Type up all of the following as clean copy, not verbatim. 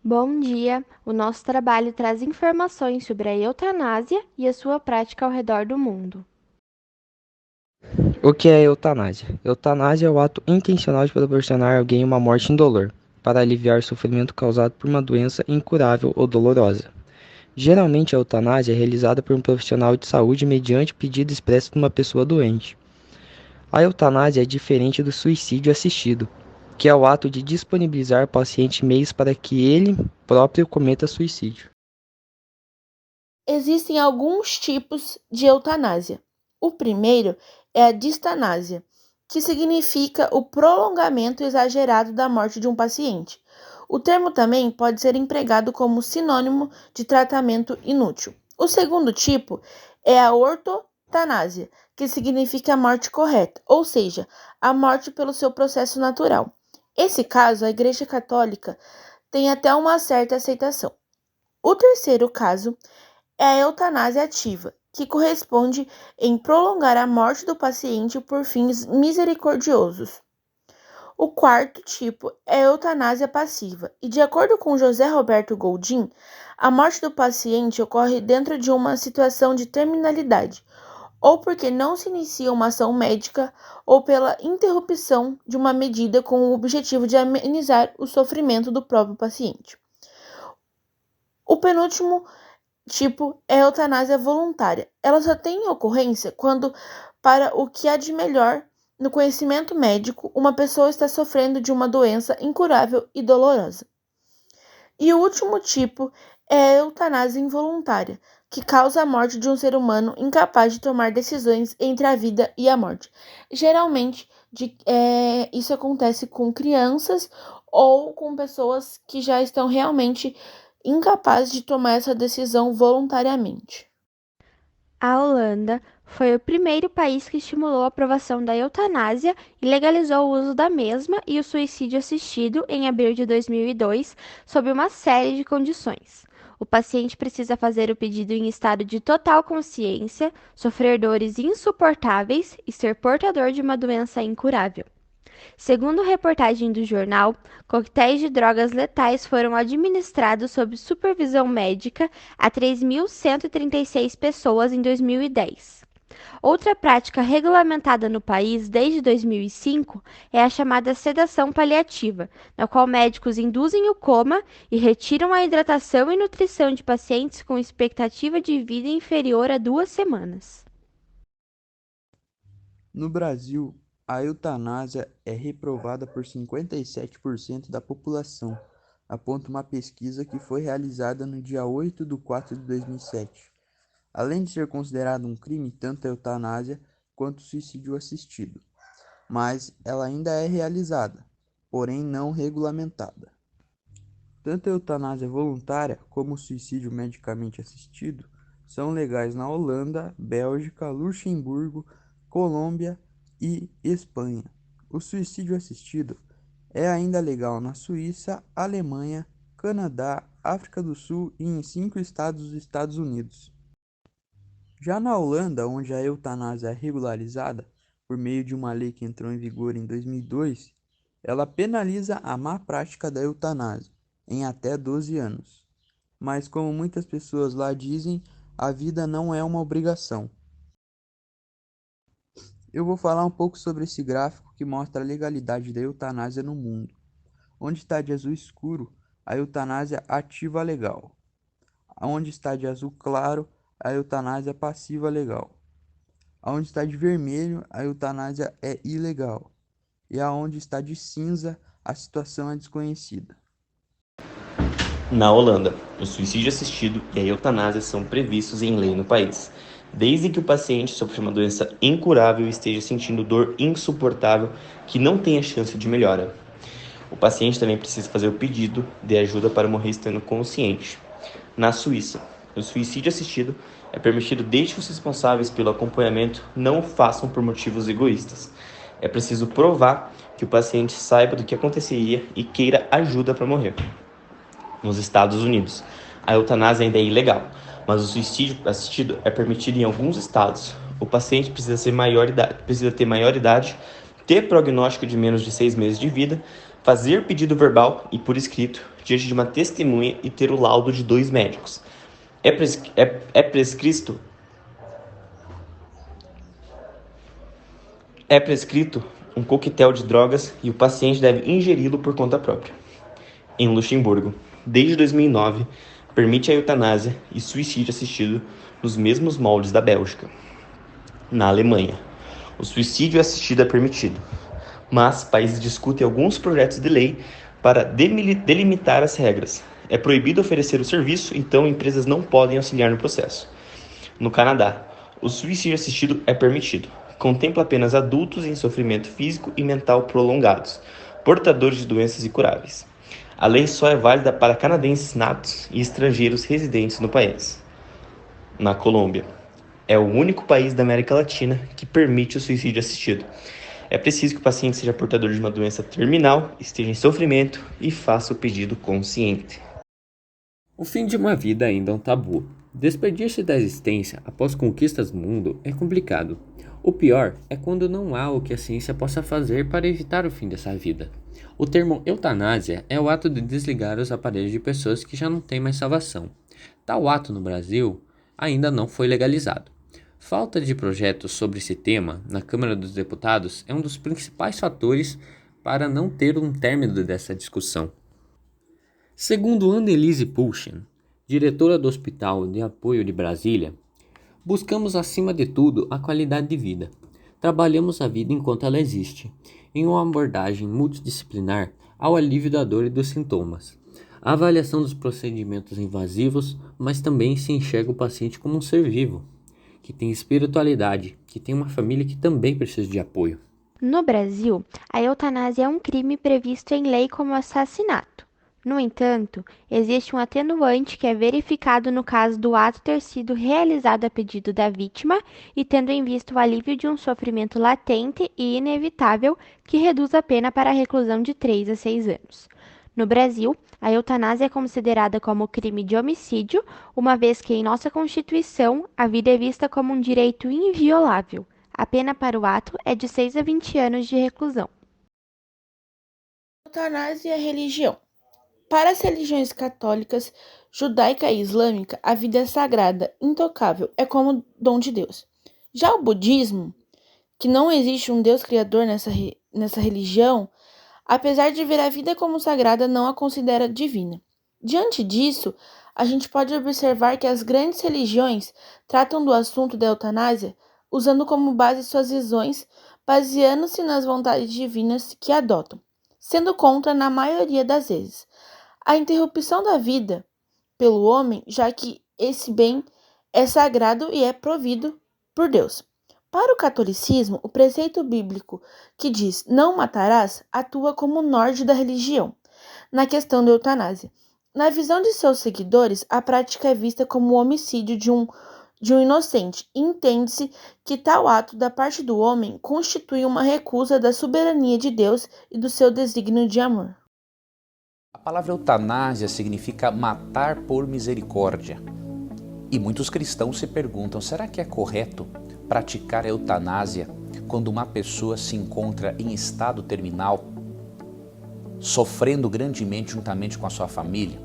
Bom dia! O nosso trabalho traz informações sobre a eutanásia e a sua prática ao redor do mundo. O que é eutanásia? Eutanásia é o ato intencional de proporcionar a alguém uma morte indolor, para aliviar o sofrimento causado por uma doença incurável ou dolorosa. Geralmente, a eutanásia é realizada por um profissional de saúde mediante pedido expresso de uma pessoa doente. A eutanásia é diferente do suicídio assistido, que é o ato de disponibilizar ao paciente meios para que ele próprio cometa suicídio. Existem alguns tipos de eutanásia. O primeiro é a distanásia, que significa o prolongamento exagerado da morte de um paciente. O termo também pode ser empregado como sinônimo de tratamento inútil. O segundo tipo é a ortotanásia, que significa a morte correta, ou seja, a morte pelo seu processo natural. Esse caso, a Igreja Católica tem até uma certa aceitação. O terceiro caso é a eutanásia ativa, que corresponde em prolongar a morte do paciente por fins misericordiosos. O quarto tipo é a eutanásia passiva, e de acordo com José Roberto Goldin, a morte do paciente ocorre dentro de uma situação de terminalidade, ou porque não se inicia uma ação médica ou pela interrupção de uma medida com o objetivo de amenizar o sofrimento do próprio paciente. O penúltimo tipo é a eutanásia voluntária. Ela só tem ocorrência quando, para o que há de melhor no conhecimento médico, uma pessoa está sofrendo de uma doença incurável e dolorosa. E o último tipo é a eutanásia involuntária, que causa a morte de um ser humano incapaz de tomar decisões entre a vida e a morte. Geralmente, isso acontece com crianças ou com pessoas que já estão realmente incapazes de tomar essa decisão voluntariamente. A Holanda foi o primeiro país que estimulou a aprovação da eutanásia e legalizou o uso da mesma e o suicídio assistido em abril de 2002, sob uma série de condições. O paciente precisa fazer o pedido em estado de total consciência, sofrer dores insuportáveis e ser portador de uma doença incurável. Segundo reportagem do jornal, coquetéis de drogas letais foram administrados sob supervisão médica a 3.136 pessoas em 2010. Outra prática regulamentada no país desde 2005 é a chamada sedação paliativa, na qual médicos induzem o coma e retiram a hidratação e nutrição de pacientes com expectativa de vida inferior a 2 semanas. No Brasil, a eutanásia é reprovada por 57% da população, aponta uma pesquisa que foi realizada no dia 8 de 4 de 2007. Além de ser considerado um crime tanto a eutanásia quanto o suicídio assistido, mas ela ainda é realizada, porém não regulamentada. Tanto a eutanásia voluntária como o suicídio medicamente assistido são legais na Holanda, Bélgica, Luxemburgo, Colômbia e Espanha. O suicídio assistido é ainda legal na Suíça, Alemanha, Canadá, África do Sul e em 5 estados dos Estados Unidos. Já na Holanda, onde a eutanásia é regularizada por meio de uma lei que entrou em vigor em 2002, ela penaliza a má prática da eutanásia em até 12 anos. Mas, como muitas pessoas lá dizem, a vida não é uma obrigação. Eu vou falar um pouco sobre esse gráfico que mostra a legalidade da eutanásia no mundo. Onde está de azul escuro, a eutanásia ativa legal. Onde está de azul claro, a eutanásia passiva legal. Aonde está de vermelho, a eutanásia é ilegal. E aonde está de cinza, a situação é desconhecida. Na Holanda, o suicídio assistido e a eutanásia são previstos em lei no país, desde que o paciente sofra uma doença incurável e esteja sentindo dor insuportável que não tenha chance de melhora. O paciente também precisa fazer o pedido de ajuda para morrer estando consciente. Na Suíça, o suicídio assistido é permitido desde que os responsáveis pelo acompanhamento não o façam por motivos egoístas. É preciso provar que o paciente saiba do que aconteceria e queira ajuda para morrer. Nos Estados Unidos, a eutanásia ainda é ilegal, mas o suicídio assistido é permitido em alguns estados. O paciente precisa ter maior idade, ter prognóstico de menos de 6 meses de vida, fazer pedido verbal e por escrito, diante de uma testemunha e ter o laudo de 2 médicos. É prescrito um coquetel de drogas e o paciente deve ingeri-lo por conta própria. Em Luxemburgo, desde 2009, permite a eutanásia e suicídio assistido nos mesmos moldes da Bélgica. Na Alemanha, o suicídio assistido é permitido, mas países discutem alguns projetos de lei para delimitar as regras. É proibido oferecer o serviço, então empresas não podem auxiliar no processo. No Canadá, o suicídio assistido é permitido. Contempla apenas adultos em sofrimento físico e mental prolongados, portadores de doenças incuráveis. A lei só é válida para canadenses natos e estrangeiros residentes no país. Na Colômbia, é o único país da América Latina que permite o suicídio assistido. É preciso que o paciente seja portador de uma doença terminal, esteja em sofrimento e faça o pedido consciente. O fim de uma vida ainda é um tabu. Despedir-se da existência após conquistas do mundo é complicado. O pior é quando não há o que a ciência possa fazer para evitar o fim dessa vida. O termo eutanásia é o ato de desligar os aparelhos de pessoas que já não têm mais salvação. Tal ato no Brasil ainda não foi legalizado. Falta de projetos sobre esse tema na Câmara dos Deputados é um dos principais fatores para não ter um término dessa discussão. Segundo Annelise Pulchen, diretora do Hospital de Apoio de Brasília, buscamos acima de tudo a qualidade de vida. Trabalhamos a vida enquanto ela existe, em uma abordagem multidisciplinar ao alívio da dor e dos sintomas. A avaliação dos procedimentos invasivos, mas também se enxerga o paciente como um ser vivo, que tem espiritualidade, que tem uma família que também precisa de apoio. No Brasil, a eutanásia é um crime previsto em lei como assassinato. No entanto, existe um atenuante que é verificado no caso do ato ter sido realizado a pedido da vítima e tendo em vista o alívio de um sofrimento latente e inevitável que reduz a pena para a reclusão de 3 a 6 anos. No Brasil, a eutanásia é considerada como crime de homicídio, uma vez que em nossa Constituição a vida é vista como um direito inviolável. A pena para o ato é de 6 a 20 anos de reclusão. Eutanásia e a religião. Para as religiões católicas, judaica e islâmica, a vida é sagrada, intocável, é como dom de Deus. Já o budismo, que não existe um Deus criador nessa religião, apesar de ver a vida como sagrada, não a considera divina. Diante disso, a gente pode observar que as grandes religiões tratam do assunto da eutanásia usando como base suas visões, baseando-se nas vontades divinas que adotam, sendo contra na maioria das vezes a interrupção da vida pelo homem, já que esse bem é sagrado e é provido por Deus. Para o catolicismo, o preceito bíblico que diz "não matarás" atua como norte da religião na questão da eutanásia. Na visão de seus seguidores, a prática é vista como o homicídio de um inocente. Entende-se que tal ato da parte do homem constitui uma recusa da soberania de Deus e do seu desígnio de amor. A palavra eutanásia significa matar por misericórdia. E muitos cristãos se perguntam, será que é correto praticar a eutanásia quando uma pessoa se encontra em estado terminal, sofrendo grandemente juntamente com a sua família?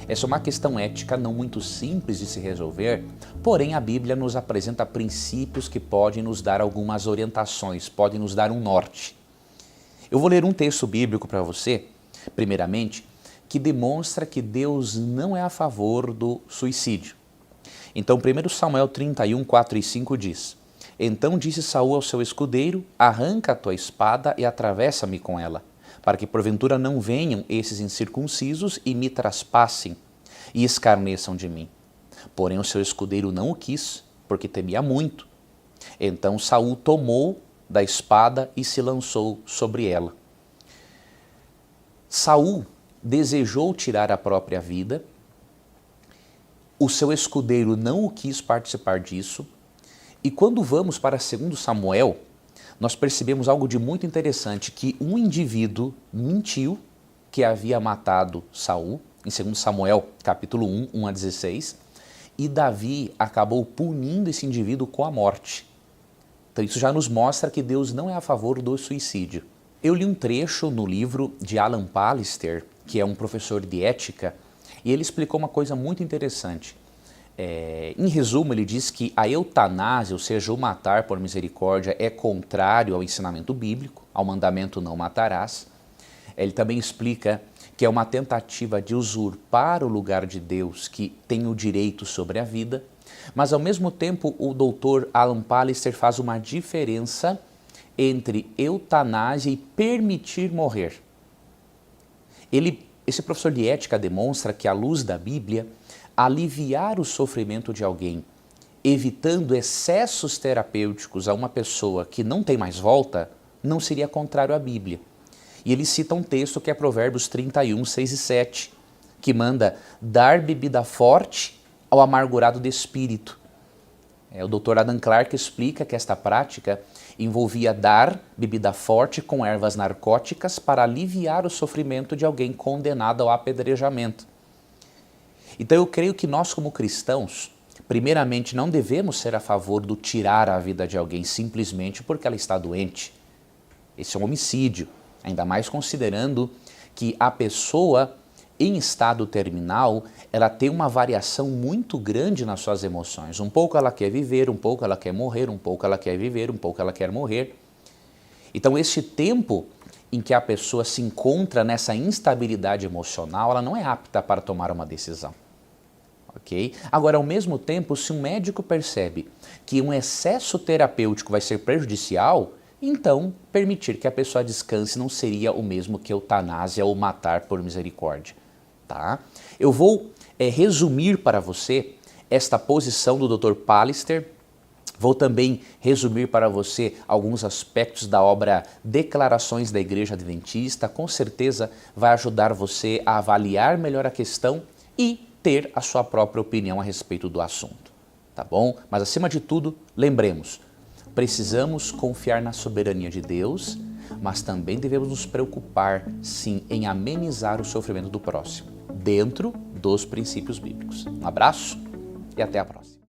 Essa é uma questão ética não muito simples de se resolver, porém a Bíblia nos apresenta princípios que podem nos dar algumas orientações, podem nos dar um norte. Eu vou ler um texto bíblico para você, primeiramente, que demonstra que Deus não é a favor do suicídio. Então, 1 Samuel 31, 4 e 5 diz: Então disse Saul ao seu escudeiro, arranca a tua espada e atravessa-me com ela, para que porventura não venham esses incircuncisos e me traspassem e escarneçam de mim. Porém o seu escudeiro não o quis, porque temia muito. Então Saul tomou da espada e se lançou sobre ela. Saul desejou tirar a própria vida, o seu escudeiro não o quis participar disso, e quando vamos para 2 Samuel, nós percebemos algo de muito interessante, que um indivíduo mentiu que havia matado Saul, em 2 Samuel capítulo 1, 1 a 16, e Davi acabou punindo esse indivíduo com a morte. Então isso já nos mostra que Deus não é a favor do suicídio. Eu li um trecho no livro de Alan Pallister, que é um professor de ética, e ele explicou uma coisa muito interessante. Em resumo, ele diz que a eutanásia, ou seja, o matar por misericórdia, é contrário ao ensinamento bíblico, ao mandamento não matarás. Ele também explica que é uma tentativa de usurpar o lugar de Deus, que tem o direito sobre a vida, mas ao mesmo tempo o doutor Alan Pallister faz uma diferença entre eutanásia e permitir morrer. Esse professor de ética demonstra que, à luz da Bíblia, aliviar o sofrimento de alguém, evitando excessos terapêuticos a uma pessoa que não tem mais volta, não seria contrário à Bíblia. E ele cita um texto que é Provérbios 31, 6 e 7, que manda dar bebida forte ao amargurado de espírito. O Dr. Adam Clark explica que esta prática envolvia dar bebida forte com ervas narcóticas para aliviar o sofrimento de alguém condenado ao apedrejamento. Então eu creio que nós, como cristãos, primeiramente não devemos ser a favor do tirar a vida de alguém simplesmente porque ela está doente. Esse é um homicídio, ainda mais considerando que a pessoa em estado terminal, ela tem uma variação muito grande nas suas emoções. Um pouco ela quer viver, um pouco ela quer morrer, um pouco ela quer viver, um pouco ela quer morrer. Então esse tempo em que a pessoa se encontra nessa instabilidade emocional, ela não é apta para tomar uma decisão. Okay? Agora, ao mesmo tempo, se um médico percebe que um excesso terapêutico vai ser prejudicial, então permitir que a pessoa descanse não seria o mesmo que eutanásia ou matar por misericórdia. Tá? Eu vou resumir para você esta posição do Dr. Pallister. Vou também resumir para você alguns aspectos da obra Declarações da Igreja Adventista. Com certeza vai ajudar você a avaliar melhor a questão e ter a sua própria opinião a respeito do assunto. Tá bom? Mas acima de tudo, lembremos, precisamos confiar na soberania de Deus, mas também devemos nos preocupar, sim, em amenizar o sofrimento do próximo, dentro dos princípios bíblicos. Um abraço e até a próxima.